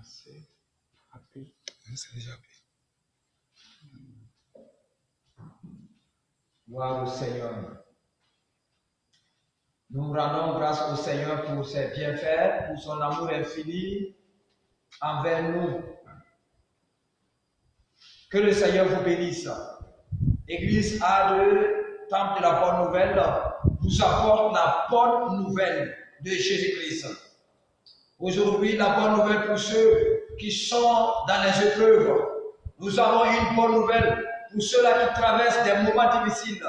C'est déjà appelé. Gloire au Seigneur. Nous rendons grâce au Seigneur pour ses bienfaits, pour son amour infini envers nous. Que le Seigneur vous bénisse. Église A2, Temple de la Bonne Nouvelle, vous apporte la bonne nouvelle de Jésus-Christ. Aujourd'hui, la bonne nouvelle pour ceux qui sont dans les épreuves. Nous avons une bonne nouvelle pour ceux-là qui traversent des moments difficiles.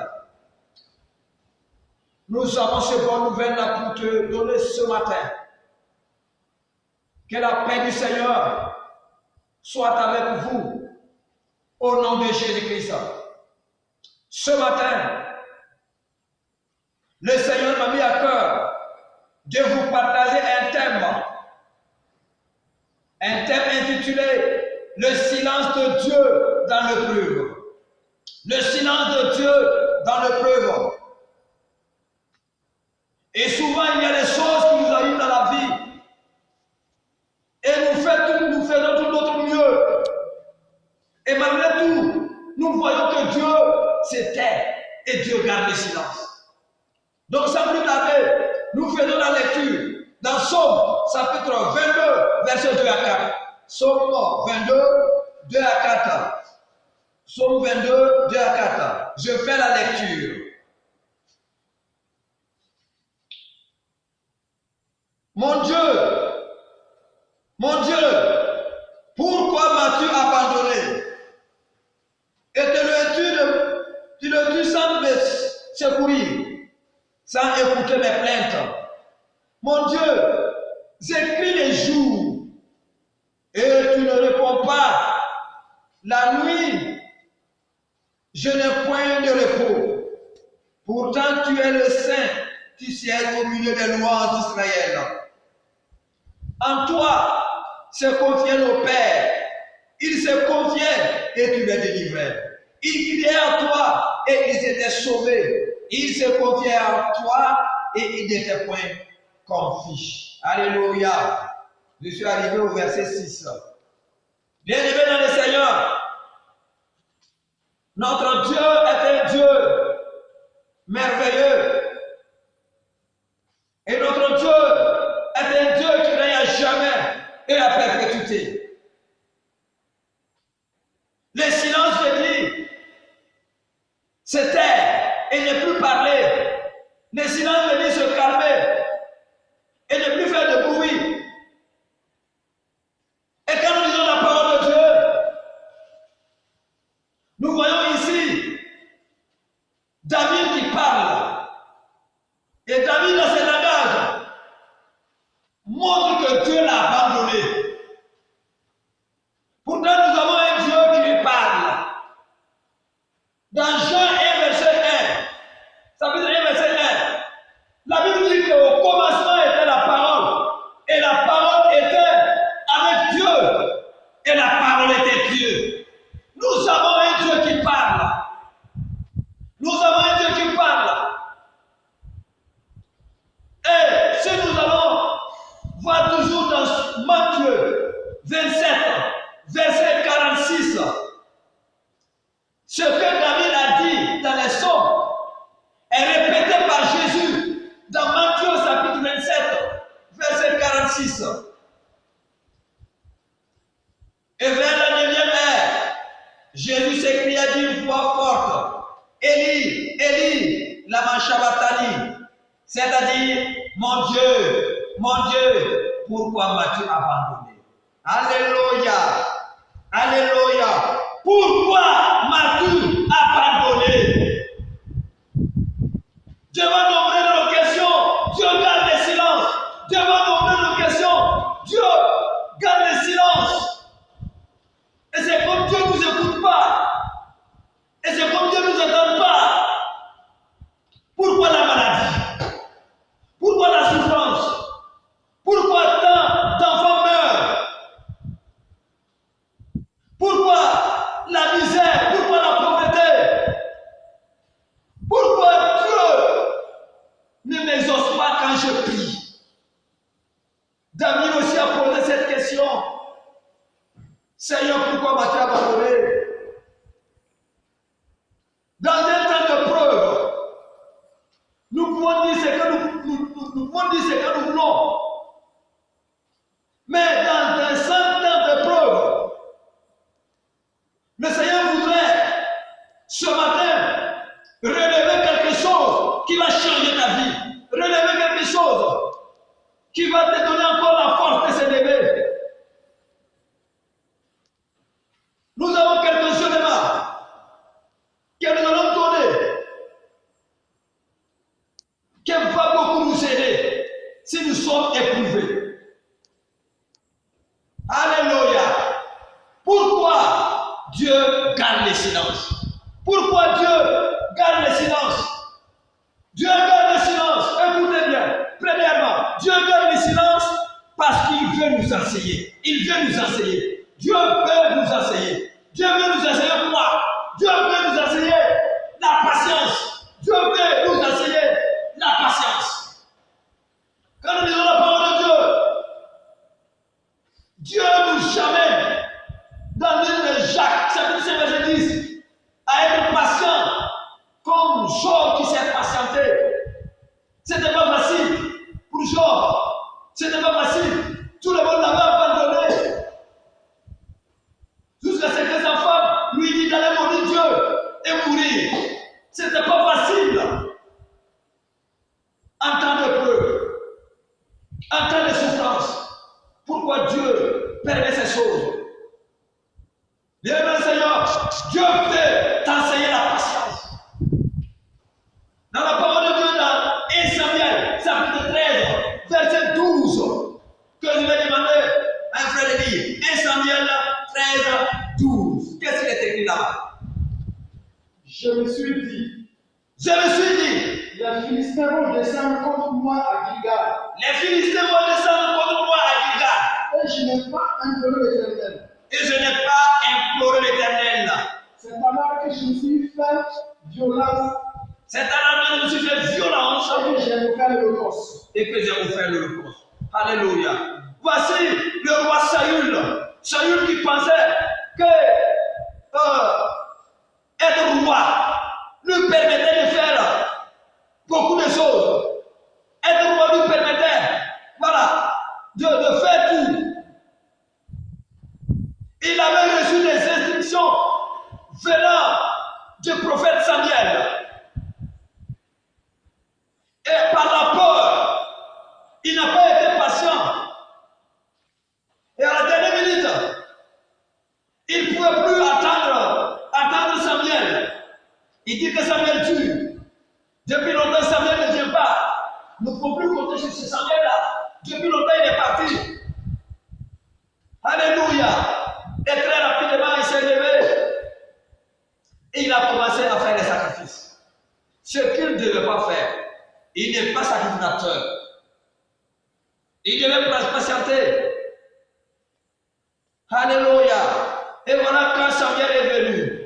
Nous avons cette bonne nouvelle-là pour te donner ce matin. Que la paix du Seigneur soit avec vous au nom de Jésus-Christ. Ce matin, le Seigneur m'a mis à cœur de vous partager un thème intitulé « Le silence de Dieu dans l'épreuve ». Le silence de Dieu dans l'épreuve. Et souvent, il y a des choses qui nous arrivent dans la vie. Et nous faisons tout notre mieux. Et malgré tout, nous voyons que Dieu se tait et Dieu garde le silence. Donc, sans plus tarder, nous faisons la lecture dans Psaume, chapitre 22, verset 2 à 4. Psaume 22, 2 à 4. Psaume 22, 2 à 4. Je fais la lecture. Mon Dieu, pourquoi m'as-tu abandonné? Et tu le dis sans me secourir, sans écouter mes plaintes. Mon Dieu, j'écris les jours et tu ne réponds pas. La nuit, je n'ai point de repos. Pourtant, tu es le Saint qui siège au milieu des louanges d'Israël. En toi se confiaient nos pères. Ils se confiaient et tu les délivrais. Ils criaient à toi et ils étaient sauvés. Ils se confiaient à toi et ils n'étaient point confis. Alléluia. Je suis arrivé au verset 6. Bien-aimés dans le Seigneur, notre Dieu est un Dieu merveilleux. Et notre Dieu est un Dieu qui règne à jamais et à perpétuité. Le silence, je dis, se taire et ne plus parler. Le silence, je dis, se calmer et ne plus faire de bruit. Et quand nous disons la parole de Dieu, nous voyons ici David qui parle. Et David, dans ses langages, montre que Dieu l'a abandonné. Pourtant, nous avons un Dieu qui lui parle. Dans Jean 1, verset 1, ça veut dire 1, verset 1, la Bible dit qu'au commencement était la parole, et la parole était avec Dieu, et la parole était Dieu. Nous avons un Dieu qui parle. Nous avons un Dieu qui parle. Et si nous allons voir toujours dans Matthieu 27, verset 46, ce que David a dit dans les psaumes est répété par Jésus dans Matthieu chapitre 27, verset 46. Et vers la 9e heure, Jésus s'écria d'une voix forte, Élie, Élie, lama sabachthani, c'est-à-dire, mon Dieu, pourquoi m'as-tu abandonné? Alléluia, alléluia, pourquoi m'as-tu abandonné? Devant nommer nos questions, Dieu garde le silence. Devant nommer nos questions, Dieu garde le silence. Et c'est comme Dieu ne nous écoute pas. Et c'est comme Dieu ne nous entend pas. Pourquoi la maladie? Pourquoi la souffrance? Pourquoi tant d'enfants meurent? Pourquoi la misère? Pourquoi la pauvreté? Pourquoi Dieu ne m'exauce pas quand je prie? David aussi a posé cette question Seigneur, pourquoi m'as-tu abandonné? Dans un temps de preuve, nous pouvons dire ce que nous pouvons dire ce que nous voulons. Mais dans un temps de preuve, le Seigneur voudrait ce matin relever quelque chose qui va changer ta vie. Relever quelque chose qui va te donner encore la force de s'élever. Nous avons quelques éléments que nous allons donner, qui va beaucoup nous aider si nous sommes éprouvés. Alléluia. Pourquoi Dieu garde le silence? Pourquoi Dieu garde le silence? Dieu garde le silence. Écoutez bien. Premièrement, Dieu garde le silence parce qu'il veut nous enseigner. Il veut nous enseigner. Dieu veut nous enseigner. Dieu veut nous enseigner quoi? Dieu veut nous enseigner la patience. Dieu veut nous enseigner la patience. Quand nous lisons la parole de Dieu, Dieu nous amène dans l'île de Jacques, chapitre 5, verset 10, à être patient comme Job qui s'est patienté. Ce n'était pas facile pour Job. Ce n'était pas facile. Tout le monde l'avait abandonné. Jusqu'à ce que sa femme lui dit d'aller mourir Dieu et mourir. Ce n'était pas facile. En temps de preuve, en temps de souffrance. Pourquoi Dieu permet ces choses? Bien, Seigneur, Dieu veut t'enseigner la patience. Dans la parole de Dieu, dans 1 Samuel, chapitre 13, verset 12, que je vais demander à un frère de lire. 1 Samuel 13, 12. Qu'est-ce qu'il est écrit là-bas? Je me suis dit, les Philistins vont descendre contre moi à Gilgal. Les Philistins vont descendre contre moi à Gilgal. Et je n'ai pas imploré l'Éternel. Et je n'ai pas imploré l'Éternel. C'est alors que je me suis fait violence. C'est alors que je me suis fait violence. Et que j'ai offert l'Holocauste. Et que j'ai offert l'Holocauste. Alléluia. Voici le roi Saül. Saül qui pensait que être roi lui permettait de faire beaucoup de choses. Être roi lui permettait, voilà, de faire tout. Il avait reçu des instructions venant du prophète Samuel. Et par la peur, il n'a pas été patient. Et à la dernière minute, il ne pouvait plus attendre Samuel. Il dit que Samuel tue. Depuis longtemps, Samuel ne vient pas. Nous ne pouvons plus compter sur ce Samuel-là. Depuis longtemps, il est parti. Alléluia. Et très rapidement, il s'est levé. Et il a commencé à faire les sacrifices. Ce qu'il ne devait pas faire. Il n'est pas sacrificateur. Il devait patienter. Alléluia. Et voilà quand Samuel est venu.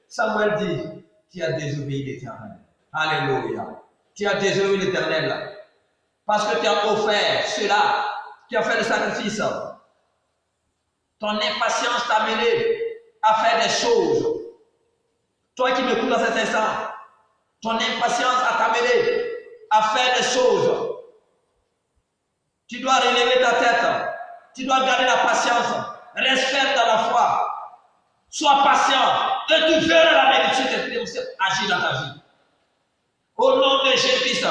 Samuel dit, tu as désobéi l'Éternel. Alléluia. Tu as désobéi l'Éternel. Parce que tu as offert cela. Tu as fait le sacrifice. Ton impatience t'a mené à faire des choses. Toi qui m'écoutes dans cet instant, ton impatience a t'amené à faire des choses. Tu dois relever ta tête. Tu dois garder la patience. Reste ferme dans la foi. Sois patient. Et tu verras la bénédiction de Dieu agir dans ta vie. Au nom de Jésus-Christ.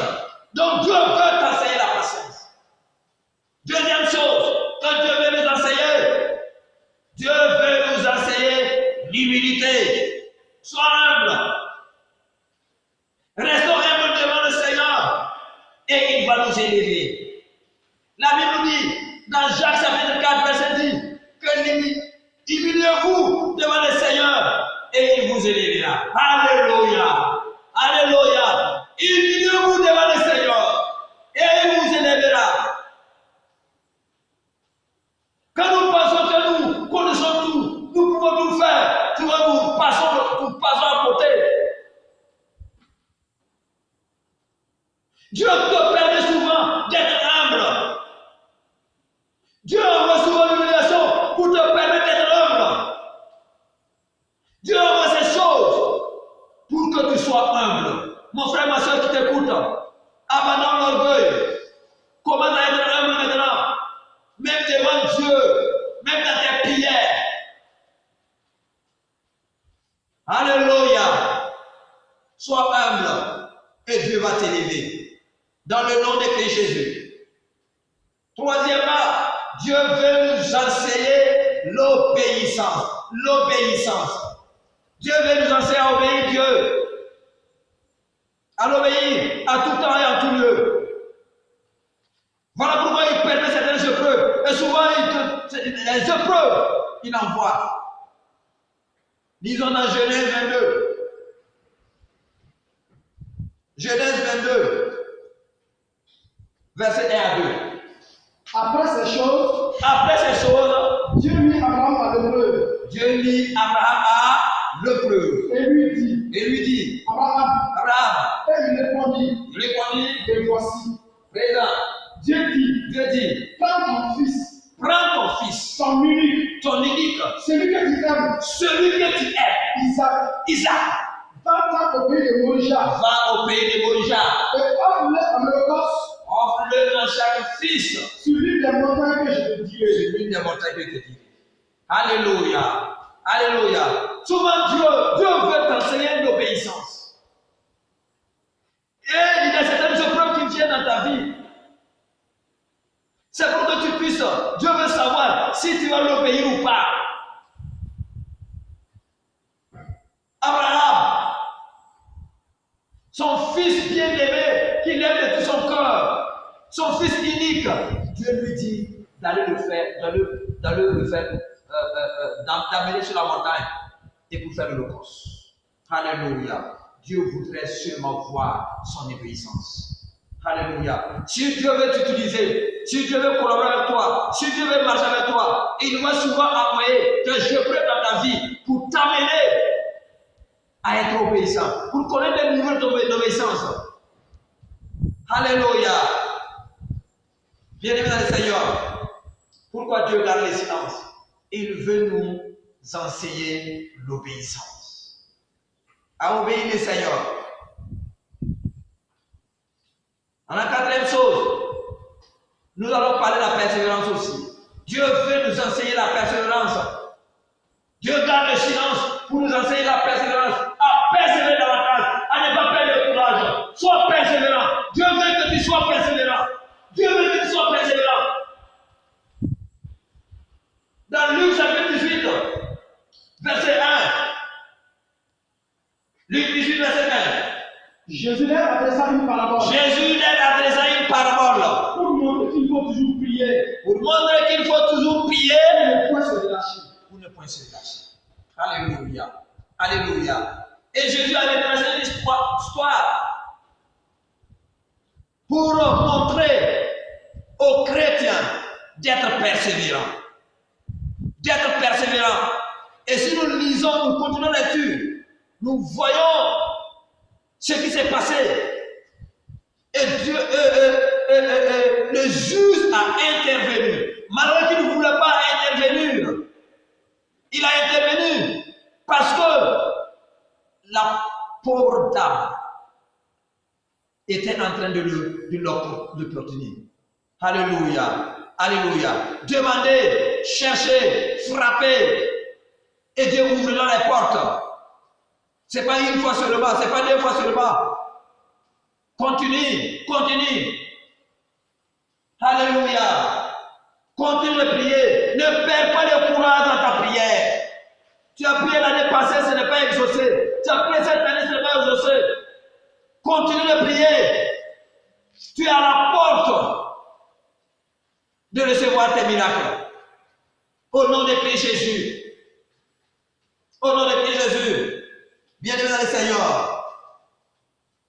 Donc Dieu veut t'enseigner la patience. Deuxième chose que Dieu veut nous enseigner. Dieu veut nous enseigner l'humilité. Sois humble. Restons humbles devant le Seigneur. Et il va nous élever. La Bible dit, dans Jacques chapitre 4, verset 10, que humiliez-vous devant le Seigneur et il vous élèvera. Alléluia. Alléluia. Humiliez-vous devant le Seigneur et il vous élèvera. Quand nous pensons que nous connaissons tout, nous pouvons tout faire, tu vois, nous passons à côté. Dieu te permet souvent d'être humble. Dieu envoie souvent l'humiliation pour te permettre d'être humble. Dieu, même dans tes prières. Alléluia. Sois humble et Dieu va t'élever. Dans le nom de Christ Jésus. Troisièmement, Dieu veut nous enseigner l'obéissance. L'obéissance. Dieu veut nous enseigner à obéir Dieu. À l'obéir à tout temps et en tout lieu. Voilà pourquoi il permet certaines épreuves. Et souvent, les épreuves, il envoie. Lisons dans Genèse 22. Genèse 22, verset 1 à 2. Après ces choses, Dieu mit Abraham à l'épreuve. Dieu mit Abraham à l'épreuve. Et lui dit, Abraham. Et il répondit, et voici. Présent. Dieu dit, prends ton fils, ton unique, celui que tu aimes, Isaac. Va au pays de Moria. Et offre-le en sacrifice. Sur l'une des montagnes que je te dirai. Alléluia. Alléluia. Souvent Dieu veut t'enseigner l'obéissance. Et il y a certaines épreuves qui viennent dans ta vie. C'est pour que tu puisses. Dieu veut savoir si tu vas l'obéir ou pas. Abraham, son fils bien-aimé, qu'il aime de tout son cœur, son fils unique, Dieu lui dit d'aller le faire, d'amener sur la montagne et pour faire l'holocauste. Alléluia. Dieu voudrait seulement voir son obéissance. Alléluia. Si Dieu veut t'utiliser, si Dieu veut collaborer avec toi, si Dieu veut marcher avec toi, il va souvent envoyer des épreuves dans ta vie pour t'amener à être obéissant, pour connaître des niveaux d'obéissance. Alléluia. Bien-aimés dans le Seigneur, pourquoi Dieu garde le silence? Il veut nous enseigner l'obéissance. À obéir le Seigneur. En la quatrième chose, nous allons parler de la persévérance aussi. Dieu veut nous enseigner la persévérance. Dieu garde le silence pour nous enseigner la persévérance. À persévérer davantage, à ne pas perdre le courage. Sois persévérant. Dieu veut que tu sois persévérant. Dieu veut que tu sois persévérant. Dans Luc chapitre 18, verset 1. Luc 18, verset 1. Jésus leur adressa une parabole. Pour montrer qu'il faut toujours prier. Et ne point se relâcher. Pour ne point se relâcher. Alléluia. Alléluia. Et Jésus a détracé l'histoire pour montrer aux chrétiens d'être persévérants. D'être persévérants. Et si nous lisons, nous continuons la lecture, nous voyons ce qui s'est passé. Et Dieu, le juge a intervenu. Malgré qu'il ne voulait pas intervenir, il a intervenu parce que la pauvre dame était en train de l'opportunir. Alléluia. Alléluia. Demandez, cherchez, frappez. Et Dieu ouvrira les portes. Ce n'est pas une fois seulement, ce n'est pas deux fois seulement. Continue, continue. Alléluia. Continue de prier. Ne perds pas le courage dans ta prière. Tu as prié l'année passée, ce n'est pas exaucé. Tu as prié cette année, ce n'est pas exaucé. Continue de prier. Tu es à la porte de recevoir tes miracles. Au nom de Christ Jésus. Au nom de Christ Jésus. Bien-aimés dans le Seigneur,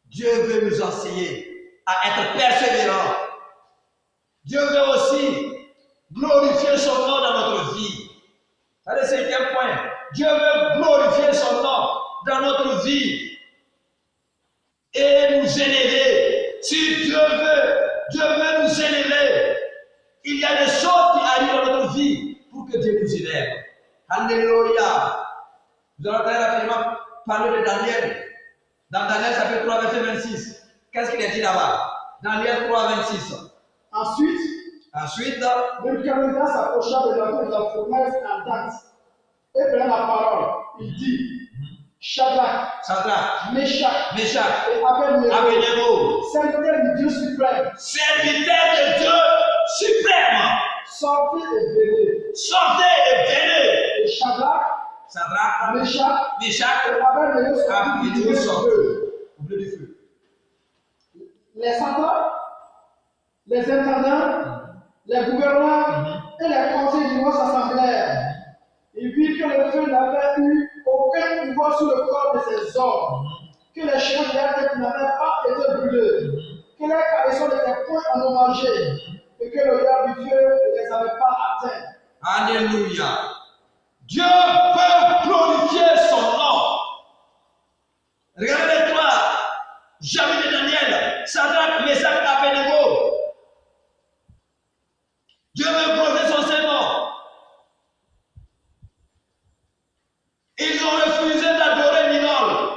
Dieu veut nous enseigner à être persévérants. Dieu veut aussi glorifier son nom dans notre vie. C'est le cinquième point. Dieu veut glorifier son nom dans notre vie et nous élever. Si Dieu veut nous élever. Il y a des choses qui arrivent dans notre vie pour que Dieu nous élève. Alléluia. Nous allons rapidement parler de Daniel. Dans Daniel chapitre 3, verset 26. Qu'est-ce qu'il a dit là-bas? Daniel 3, 26. Ensuite, Ensuite, Nebuchadnezzar s'approcha de l'entrée de la fournaise ardente et prenant la parole, il dit, Shadrach, Sadrach, Meshach Meshach, et Abednego, Abednego, serviteurs du Dieu suprême, serviteurs de Dieu suprême, sortez et venez. sortez et venez. Et Shadrach, Sadrach, Meshach Meshach, et Abednego sortirent du Abednego feu. sortent au bleu du feu. Les satrapes, les intendants, les gouverneurs et les conseils du roi s'assemblèrent. Ils virent que le feu n'avait eu aucun pouvoir sur le corps de ces hommes, que les cheveux de leur tête n'avaient pas été brûlés, que leurs cabessons n'étaient point endommagés, et que l'odeur du feu ne les avait pas atteints. Alléluia. Dieu veut glorifier son nom. Regardez les trois, Javid et Daniel, Sadrach, Meshach, Abednego. Dieu veut glorifier son Seigneur. Ils ont refusé d'adorer l'idole.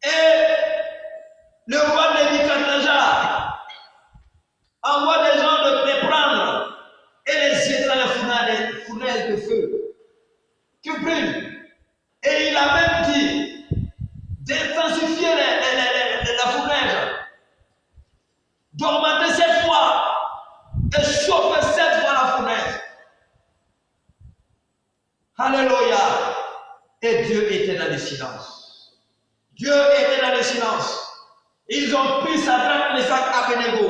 Et le roi Nebuchadnezzar envoie des gens de les prendre et les jeter dans la fournaise de feu qui brûle. Et il a même dit d'intensifier la fournaise, d'augmenter 7 fois et chauffer 7 fois la fournaise. Alléluia. Et Dieu était dans le silence. Dieu était dans le silence. Ils ont pris Sadrach, Meshach, Abednego.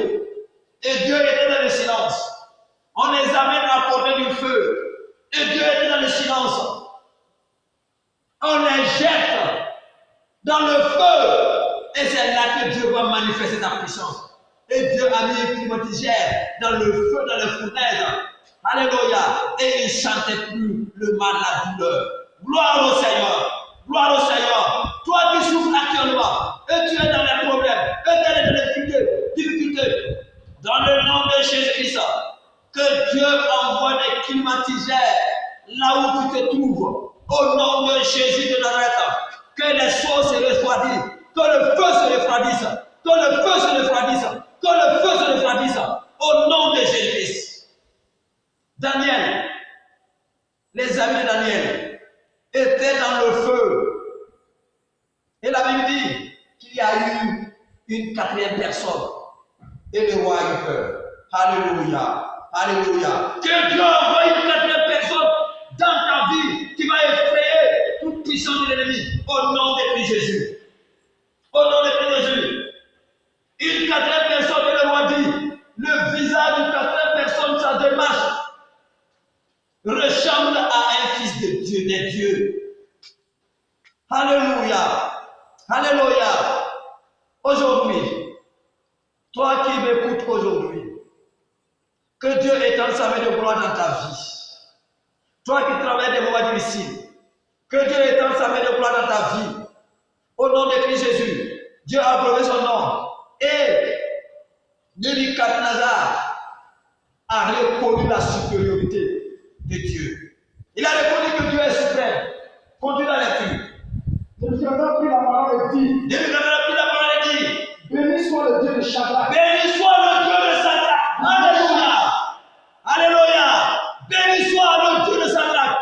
Et Dieu était dans le silence. On les amène à portée du feu. Et Dieu était dans le silence. On les jette dans le feu. Et c'est là que Dieu va manifester sa puissance. Et Dieu a mis un climatiseur dans le feu, dans le fournaise. Alléluia. Et il ne chantait plus le mal, la douleur. Gloire au Seigneur. Gloire au Seigneur. Toi qui souffres actuellement, et tu es dans les problèmes, et tu es dans les difficultés, dans le nom de Jésus-Christ, que Dieu envoie des climatiseurs là où tu te trouves. Au nom de Jésus de Nazareth, que les choses se refroidissent, que le feu se refroidisse, que le feu se refroidisse, que le feu se refroidisse. Au nom de Jésus-Christ. Daniel, les amis de Daniel étaient dans le feu. Et la Bible dit qu'il y a eu une quatrième personne. Et le roi a eu peur. Alléluia. Alléluia. Que Dieu envoie une quatrième personne dans ta vie qui va effrayer toute puissance de l'ennemi. Au nom de Christ Jésus. Au nom de Christ Jésus. Une quatrième personne, et le roi dit, le visage d'une quatrième personne, sa démarche ressemble à un fils de Dieu, des dieux. Alléluia. Alléluia. Aujourd'hui, toi qui m'écoutes aujourd'hui, que Dieu étende sa main de gloire dans ta vie. Toi qui travailles des moments difficiles, que Dieu étende sa main de gloire dans ta vie. Au nom de Christ Jésus, Dieu a glorifié son nom. Et Nebuchadnezzar a reconnu la supériorité de Dieu. Il a reconnu que Dieu est suprême. Continue la lecture. Nebuchadnezzar prit la parole et dit, Nebuchadnezzar prit la parole et dit, béni soit le Dieu de Shadrach, béni soit le Dieu de Sadrach. Alléluia. Alléluia. Béni soit le Dieu de Sadrach.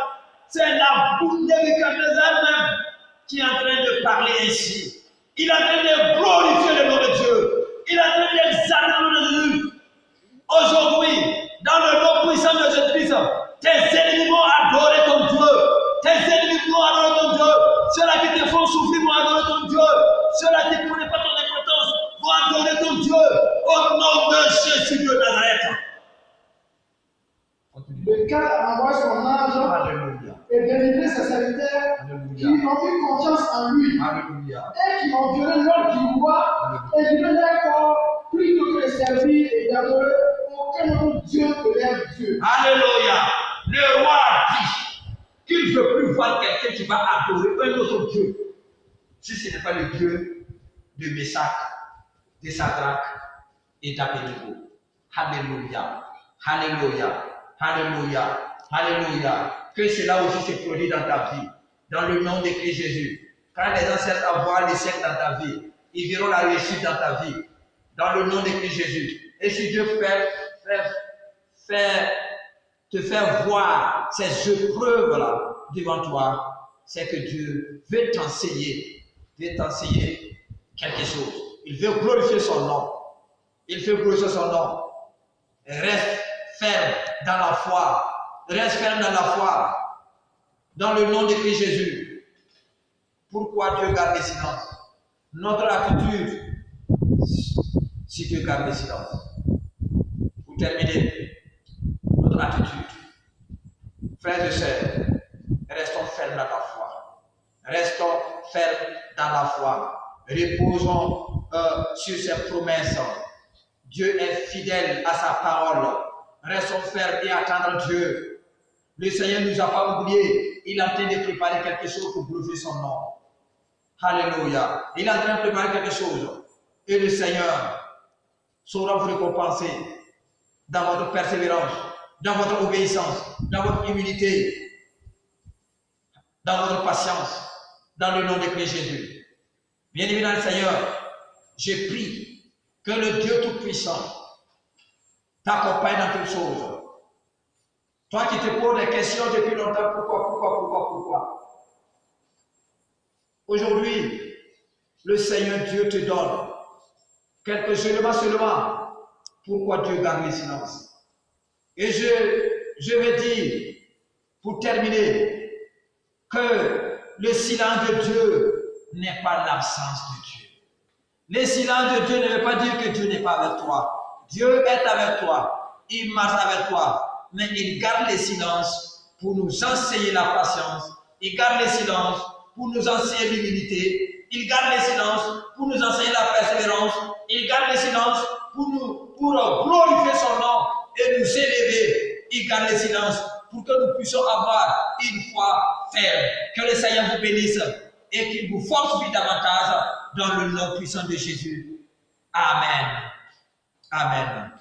C'est la bouche de Nebuchadnezzar même qui est en train de parler ainsi. Il est en train de glorifier le nom de Dieu. Il est en train d'exalter le nom de Jésus. Aujourd'hui, dans le nom puissant de Jésus-Christ, tes ennemis vont adorer ton Dieu. Tes ennemis vont adorer ton Dieu. Ceux-là qui te font souffrir vont adorer ton Dieu. Ceux-là qui ne connaissent pas ton importance vont adorer ton Dieu. Au nom de Jésus de Nazareth. le cas envoie son ange Alléluia. et délivrer ses serviteurs qui Alléluia. ont eu confiance en lui Alléluia. et qui ont violé l'ordre du roi et livré leur corps plutôt que de servir et d'adorer aucun autre Dieu que leur Dieu. Alléluia. Le roi dit qu'il ne veut plus voir quelqu'un qui va adorer un autre Dieu. Si ce n'est pas le Dieu de Meshach, de Sadrach et d'Abednego. Alléluia. Alléluia. Alléluia. Alléluia. Que cela aussi se produit dans ta vie. Dans le nom de Christ Jésus. Quand les ancêtres voient les siècles dans ta vie, ils verront la réussite dans ta vie. dans le nom de Christ Jésus. Et si Dieu te faire voir ces épreuves-là devant toi, c'est que Dieu veut t'enseigner quelque chose. Il veut glorifier son nom. Il veut glorifier son nom. Reste ferme dans la foi. Reste ferme dans la foi. Dans le nom de Christ Jésus. Pourquoi Dieu garde le silence? Notre attitude, si Dieu garde le silence. Pour terminer, notre attitude. Frères et sœurs, restons fermes dans la foi. Restons fermes dans la foi. Reposons sur ses promesses. Dieu est fidèle à sa parole. Restons fermes et attendons Dieu. Le Seigneur ne nous a pas oubliés. Il est en train de préparer quelque chose pour glorifier son nom. Alléluia. Il est en train de préparer quelque chose. Et le Seigneur saura vous récompenser dans votre persévérance, dans votre obéissance, dans votre humilité, dans votre patience, dans le nom de Christ Jésus. Bien-aimé dans le Seigneur, je prie que le Dieu Tout-Puissant t'accompagne dans toutes choses. Toi qui te poses des questions depuis longtemps, pourquoi? Aujourd'hui, le Seigneur Dieu te donne quelque seulement, pourquoi Dieu garde le silence. Et je vais dire, pour terminer, que le silence de Dieu n'est pas l'absence de Dieu. Le silence de Dieu ne veut pas dire que Dieu n'est pas avec toi. Dieu est avec toi, il marche avec toi, mais il garde le silence pour nous enseigner la patience, il garde le silence pour nous enseigner l'humilité, il garde le silence pour nous enseigner la persévérance, il garde le silence pour glorifier son nom et nous élever. Il garde le silence pour que nous puissions avoir une foi ferme. Que le Seigneur vous bénisse et qu'il vous fortifie davantage dans le nom puissant de Jésus. Amen. Amen.